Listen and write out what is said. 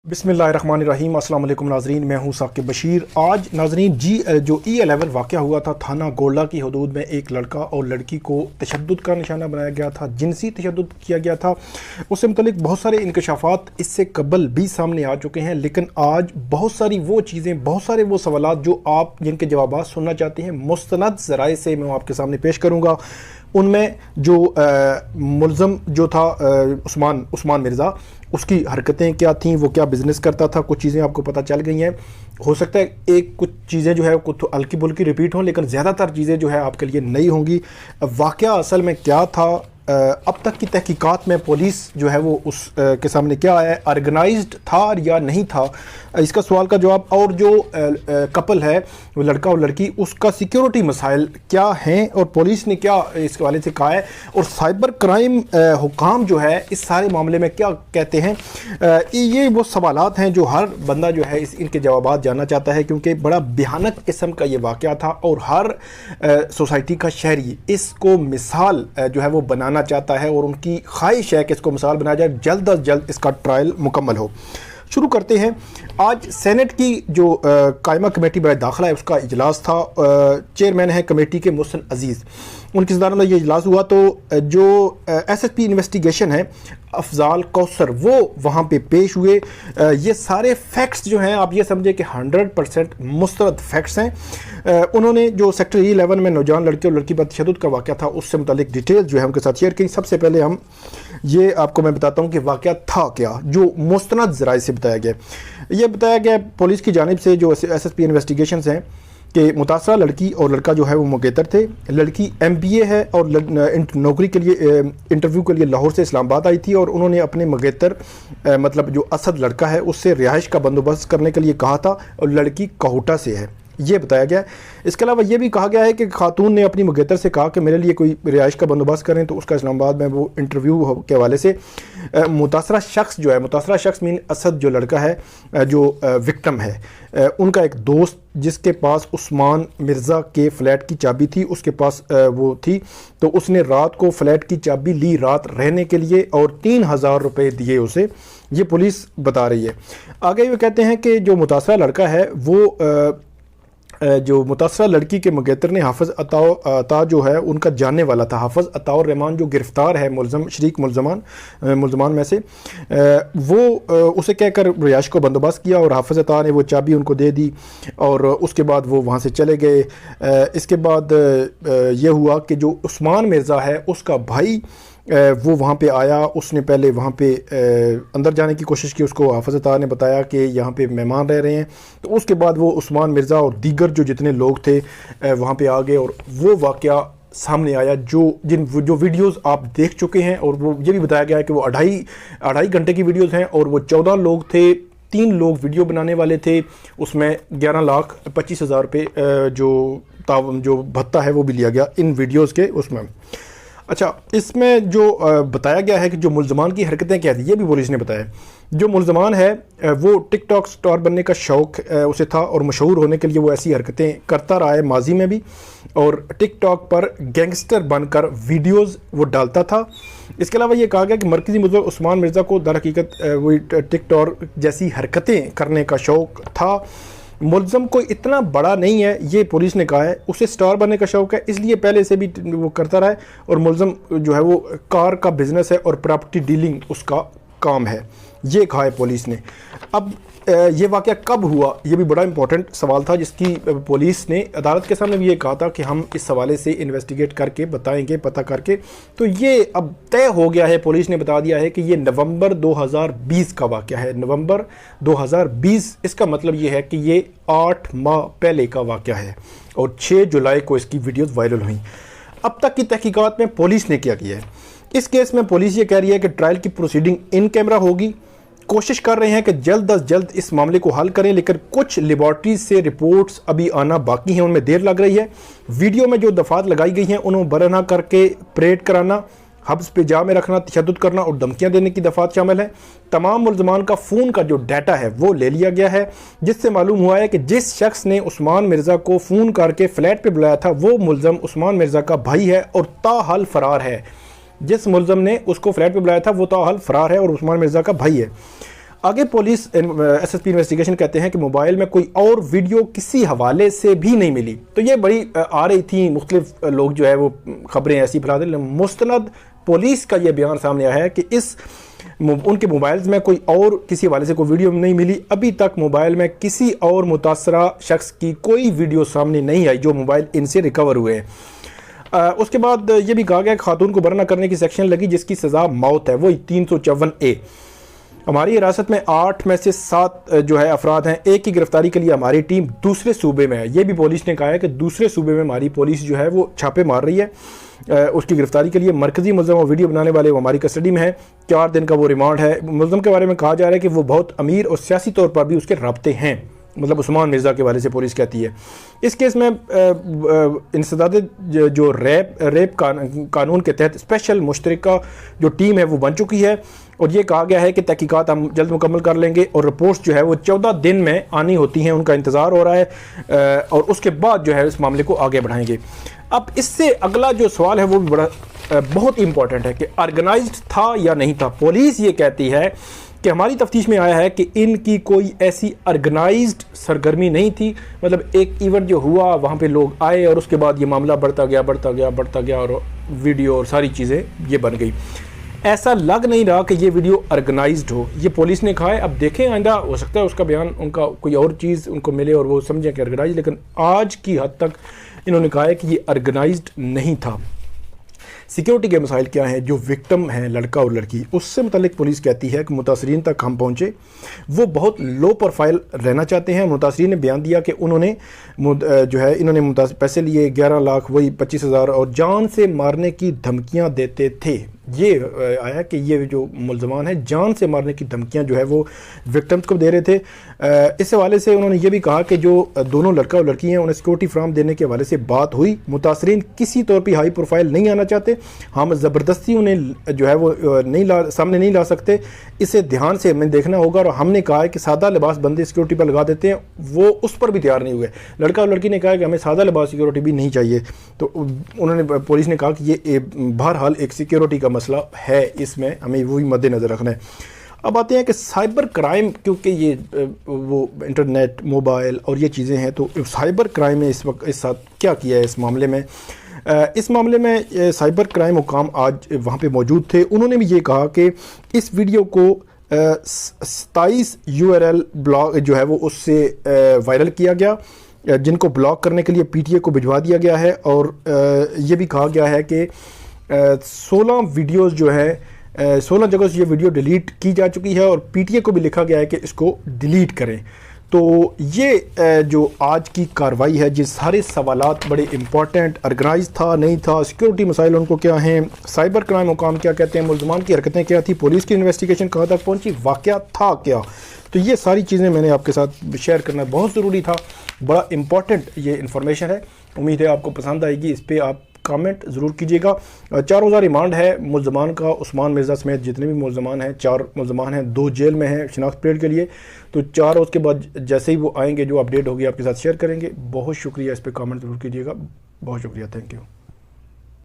बिस्मिल्लाहिर्रहमानिर्रहीम। अस्सलाम वालेकुम नाजरीन, मैं हूं साकिब बशीर। आज नाजरीन जो E11 वाक़या हुआ था थाना गोल्डा की हदूद में, एक लड़का और लड़की को तशद्दुद का निशाना बनाया गया था, जिनसी तशद्दुद किया गया था, उससे मुतल्लिक बहुत सारे इंकशाफात इससे कबल भी सामने आ चुके हैं। लेकिन आज बहुत सारी वो चीज़ें, बहुत सारे वो सवालात जो आप जिनके जवाब सुनना चाहते हैं, मुस्तनद ज़राए से मैं आपके सामने पेश करूँगा। उनमें जो मुल्ज़म जो था उस्मान मिर्ज़ा, उसकी हरकतें क्या थीं, वो क्या बिज़नेस करता था, कुछ चीज़ें आपको पता चल गई हैं। हो सकता है एक कुछ चीज़ें जो है कुछ हल्की बुल्की रिपीट हों, लेकिन ज़्यादातर चीज़ें जो है आपके लिए नई होंगी। वाक़या असल में क्या था, अब तक की तहकीकात में पुलिस जो है वो उस के सामने क्या आया है, ऑर्गेनाइज्ड था या नहीं था, इसका सवाल का जवाब। और जो कपल है, वो लड़का और लड़की, उसका सिक्योरिटी मसाइल क्या हैं और पुलिस ने क्या इस हवाले से कहा है, और साइबर क्राइम हुकाम जो है इस सारे मामले में क्या कहते हैं। ये वो सवालात हैं जो हर बंदा जो है इनके जवाब जानना चाहता है, क्योंकि बड़ा भयानक किस्म का ये वाक़या था और हर सोसाइटी का शहरी इसको मिसाल जो है वो बनाना चाहता है, और उनकी ख्वाहिश है कि इसको मिसाल बनाया जाए, जल्द अज जल्द इसका ट्रायल मुकम्मल हो। शुरू करते हैं। आज सेनेट की जो कायमा कमेटी बराए दाखिला है, उसका इजलास था। चेयरमैन है कमेटी के मोहसिन अजीज़, उनकी सदारत में ये इजलास हुआ। तो जो SSP इन्वेस्टिगेशन है अफजाल कौसर, वो वहाँ पे पेश हुए। ये सारे फैक्ट्स जो हैं, आप ये समझे कि 100% मुस्तरद फैक्ट्स हैं। उन्होंने जो सेक्टर E11 में नौजवान लड़के और लड़की पर तशद्दुद का वाक़या था, उससे मुतालिक डिटेल जो है उनके साथ शेयर की। सबसे पहले हम ये आपको मैं बताता हूँ कि वाक़या था क्या, जो मुस्तनद ज़राए से बताया गया। ये बताया गया पुलिस की जानिब से, जो SSP इन्वेस्टिगेशन हैं, कि मुतासरा लड़की और लड़का जो है वो मुगेतर थे। लड़की MBA है और नौकरी के लिए इंटरव्यू के लिए लाहौर से इस्लामाबाद आई थी, और उन्होंने अपने मुगेतर मतलब जो असद लड़का है उससे रिहाइश का बंदोबस्त करने के लिए कहा था, और लड़की कहोटा से है, ये बताया गया है। इसके अलावा ये भी कहा गया है कि खातून ने अपनी मुगेतर से कहा कि मेरे लिए कोई रिहाइश का बंदोबस्त करें, तो उसका इस्लामाबाद में वो इंटरव्यू के हवाले से मुतासरा शख्स जो है, मुतासरा शख्स मीन असद जो लड़का है जो विक्टिम है, उनका एक दोस्त जिसके पास उस्मान मिर्ज़ा के फ़्लैट की चाबी थी, उसके पास वो थी, तो उसने रात को फ़्लैट की चाबी ली रात रहने के लिए, और 3000 रुपये दिए उसे। ये पुलिस बता रही है। आगे वो कहते हैं कि जो मुतासरा लड़का है वो जो मुतासरा लड़की के मुगेतर ने हाफ़िज़ अता जो है उनका जानने वाला था। हाफ़िज़ अताउर रहमान जो गिरफ़्तार है मुल्ज़म शरीक मुल्ज़मान में से, वो उसे कहकर रिहाइश को बंदोबस्त किया, और हाफ़िज़ अता ने वो चाबी उनको दे दी, और उसके बाद वो वहाँ से चले गए। इसके बाद ये हुआ कि जो उस्मान मिर्ज़ा है उसका भाई वो वहाँ पे आया। उसने पहले वहाँ पे अंदर जाने की कोशिश की, उसको हाफ़िज़ अता ने बताया कि यहाँ पे मेहमान रह रहे हैं। तो उसके बाद वो उस्मान मिर्ज़ा और दीगर जो जितने लोग थे वहाँ पे आ गए, और वो वाक़या सामने आया जो वीडियोस आप देख चुके हैं। और वो ये भी बताया गया है कि वो अढ़ाई घंटे की वीडियोस हैं, और वो 14 लोग थे, 3 लोग वीडियो बनाने वाले थे। उसमें 11,25,000 रुपये जो भत्ता है वो भी लिया गया इन वीडियोज़ के उसमें। अच्छा, इसमें जो बताया गया है कि जो मुल्ज़मान की हरकतें क्या थी, ये भी पुलिस ने बताया। जो मुल्ज़मान है वो टिकटॉक स्टार बनने का शौक़ उसे था, और मशहूर होने के लिए वो ऐसी हरकतें करता रहा है माजी में भी, और टिकटॉक पर गैंगस्टर बनकर वीडियोस वो डालता था। इसके अलावा ये कहा गया कि मरकज़ी मुल्ज़िम उस्मान मिर्ज़ा को दर हकीकत वही टिकटॉक जैसी हरकतें करने का शौक़ था। मुल्ज़म कोई इतना बड़ा नहीं है, ये पुलिस ने कहा है, उसे स्टार बनने का शौक़ है, इसलिए पहले से भी वो करता रहा है। और मुल्ज़म जो है वो कार का बिज़नेस है और प्रॉपर्टी डीलिंग उसका काम है, ये कहा है पुलिस ने। अब ये वाक़या कब हुआ, ये भी बड़ा इंपॉर्टेंट सवाल था, जिसकी पुलिस ने अदालत के सामने भी ये कहा था कि हम इस हवाले से इन्वेस्टिगेट करके बताएंगे, पता करके। तो ये अब तय हो गया है, पुलिस ने बता दिया है कि ये नवंबर 2020 का वाक़या है। नवंबर 2020, इसका मतलब ये है कि ये 8 माह पहले का वाक़या है, और 6 जुलाई को इसकी वीडियोज़ वायरल हुई। अब तक की तहकीकात में पुलिस ने क्या किया है, इस केस में पुलिस ये कह रही है कि ट्रायल की प्रोसीडिंग इन कैमरा होगी। कोशिश कर रहे हैं कि जल्द अज जल्द इस मामले को हल करें, लेकिन कुछ लेबॉर्ट्रीज से रिपोर्ट्स अभी आना बाकी हैं, उनमें देर लग रही है। वीडियो में जो दफात लगाई गई हैं उन्हें बरहना करके परेड कराना, हब्स पे जा में रखना, तशद्दुद करना और धमकियां देने की दफात शामिल है। तमाम मुल्ज़मान का फ़ोन का जो डाटा है वो ले लिया गया है, जिससे मालूम हुआ है कि जिस शख्स ने उस्मान मिर्ज़ा को फ़ोन करके फ़्लैट पे बुलाया था वो मुल्ज़म उस्मान मिर्ज़ा का भाई है और ताहाल फ़रार है। जिस मुल्ज़म ने उसको फ्लैट पे बुलाया था वो ताहाल फ़रार है और उस्मान मिर्ज़ा का भाई है। آگے police S S P investigation کہتے ہیں کہ موبائل میں کوئی اور ویڈیو کسی حوالے سے بھی نہیں ملی. تو یہ بڑی آ رہی تھی, مختلف لوگ جو ہے وہ خبریں ایسی پھیلا دیں. مستند پولیس کا یہ بیان سامنے آیا ہے کہ ان کے موبائلز میں کوئی اور کسی حوالے سے کوئی ویڈیو نہیں ملی. ابھی تک موبائل میں کسی اور متاثرہ شخص کی کوئی ویڈیو سامنے نہیں آئی جو موبائل ان سے ریکور ہوئے ہیں. اس کے بعد یہ بھی کہا گیا کہ خاتون کو برہنہ کرنے کی سیکشن لگی جس کی سزا موت ہے, وہی 354A. ہماری حراست میں 8 میں سے 7 جو ہے افراد ہیں. ایک کی گرفتاری کے لیے ہماری ٹیم دوسرے صوبے میں ہے. یہ بھی پولیس نے کہا ہے کہ دوسرے صوبے میں ہماری پولیس جو ہے وہ چھاپے مار رہی ہے. اس کی گرفتاری کے لیے مرکزی ملزم اور ویڈیو بنانے والے وہ ہماری کسٹڈی میں ہے. 4 دن کا وہ ریمانڈ ہے. ملزم کے بارے میں کہا جا رہا ہے کہ وہ بہت امیر اور سیاسی طور پر بھی اس کے رابطے ہیں, مطلب عثمان مرزا کے حوالے سے پولیس کہتی ہے. اس کیس میں انسداد جو ریپ قانون کے تحت اسپیشل مشترکہ جو ٹیم ہے وہ بن چکی ہے, اور یہ کہا گیا ہے کہ تحقیقات ہم جلد مکمل کر لیں گے اور رپورٹس جو ہے وہ 14 دن میں آنی ہوتی ہیں, ان کا انتظار ہو رہا ہے, اور اس کے بعد جو ہے اس معاملے کو آگے بڑھائیں گے. اب اس سے اگلا جو سوال ہے وہ بھی بہت امپورٹنٹ ہے کہ آرگنائزڈ تھا یا نہیں تھا. پولیس یہ کہتی ہے کہ ہماری تفتیش میں آیا ہے کہ ان کی کوئی ایسی آرگنائزڈ سرگرمی نہیں تھی, مطلب ایک ایونٹ جو ہوا وہاں پہ لوگ آئے اور اس کے بعد یہ معاملہ بڑھتا گیا اور ویڈیو اور ساری چیزیں یہ بن گئی. ایسا لگ نہیں رہا کہ یہ ویڈیو آرگنائزڈ ہو, یہ پولیس نے کہا ہے. اب دیکھیں آئندہ ہو سکتا ہے اس کا بیان ان کا کوئی اور چیز ان کو ملے اور وہ سمجھیں کہ آرگنائزڈ, لیکن آج کی حد تک انہوں نے کہا ہے کہ یہ آرگنائزڈ نہیں تھا. سیکیورٹی کے مسائل کیا ہیں جو وکٹم ہیں لڑکا اور لڑکی, اس سے متعلق پولیس کہتی ہے کہ متاثرین تک ہم پہنچے, وہ بہت لو پروفائل رہنا چاہتے ہیں. متاثرین نے بیان دیا کہ انہوں نے پیسے لیے 11 لاکھ وہی 25,000 اور جان سے مارنے کی دھمکیاں دیتے تھے. یہ آیا کہ یہ جو ملزمان ہیں جان سے مارنے کی دھمکیاں جو ہے وہ وکٹمز کو دے رہے تھے. اس حوالے سے انہوں نے یہ بھی کہا کہ جو دونوں لڑکا اور لڑکی ہیں انہیں سیکورٹی فراہم دینے کے حوالے سے بات ہوئی. متاثرین کسی طور پہ ہائی پروفائل نہیں آنا چاہتے, ہم زبردستی انہیں جو ہے وہ سامنے نہیں لا سکتے. اسے دھیان سے ہمیں دیکھنا ہوگا, اور ہم نے کہا ہے کہ سادہ لباس بندے سیکورٹی پر لگا دیتے ہیں, وہ اس پر بھی تیار نہیں ہوئے. لڑکا اور لڑکی نے کہا کہ ہمیں سادہ لباس سیکورٹی بھی نہیں چاہیے. تو انہوں نے پولیس نے کہا کہ یہ بہرحال ایک سیکورٹی کا مسئلہ ہے, اس میں ہمیں وہی مد نظر رکھنا ہے. اب آتے ہیں کہ سائبر کرائم, کیونکہ یہ وہ انٹرنیٹ موبائل اور یہ چیزیں ہیں, تو سائبر کرائم نے اس وقت اس ساتھ کیا کیا ہے اس معاملے میں. اس معاملے میں سائبر کرائم حکام آج وہاں پہ موجود تھے. انہوں نے بھی یہ کہا کہ اس ویڈیو کو 27 URL بلاک جو ہے وہ اس سے وائرل کیا گیا, جن کو بلاک کرنے کے لیے PTA کو بھجوا دیا گیا ہے. اور یہ بھی کہا گیا ہے کہ 16 ویڈیوز جو ہے 16 جگہوں سے یہ ویڈیو ڈیلیٹ کی جا چکی ہے, اور PTA کو بھی لکھا گیا ہے کہ اس کو ڈیلیٹ کریں. تو یہ جو آج کی کارروائی ہے, جس سارے سوالات بڑے امپورٹنٹ, آرگنائز تھا نہیں تھا, سیکورٹی مسائل ان کو کیا ہیں, سائبر کرائم حکام کیا کہتے ہیں, ملزمان کی حرکتیں کیا تھی, پولیس کی انویسٹیگیشن کہاں تک پہنچی, واقعہ تھا کیا. تو یہ ساری چیزیں میں نے آپ کے ساتھ شیئر کرنا بہت ضروری تھا, بڑا امپورٹنٹ یہ انفارمیشن ہے. امید ہے آپ کو پسند آئے گی. اس پہ آپ کامنٹ ضرور کیجیے گا. 4 روزہ ریمانڈ ہے ملزمان کا, عثمان مرزا سمیت جتنے بھی ملزمان ہیں, 4 ملزمان ہیں, 2 جیل میں ہیں شناخت پیریڈ کے لیے. تو 4 روز کے بعد جیسے ہی وہ آئیں گے جو اپڈیٹ ہوگی آپ کے ساتھ شیئر کریں گے. بہت شکریہ, اس پہ کامنٹ ضرور کیجیے گا. بہت شکریہ, تھینک یو.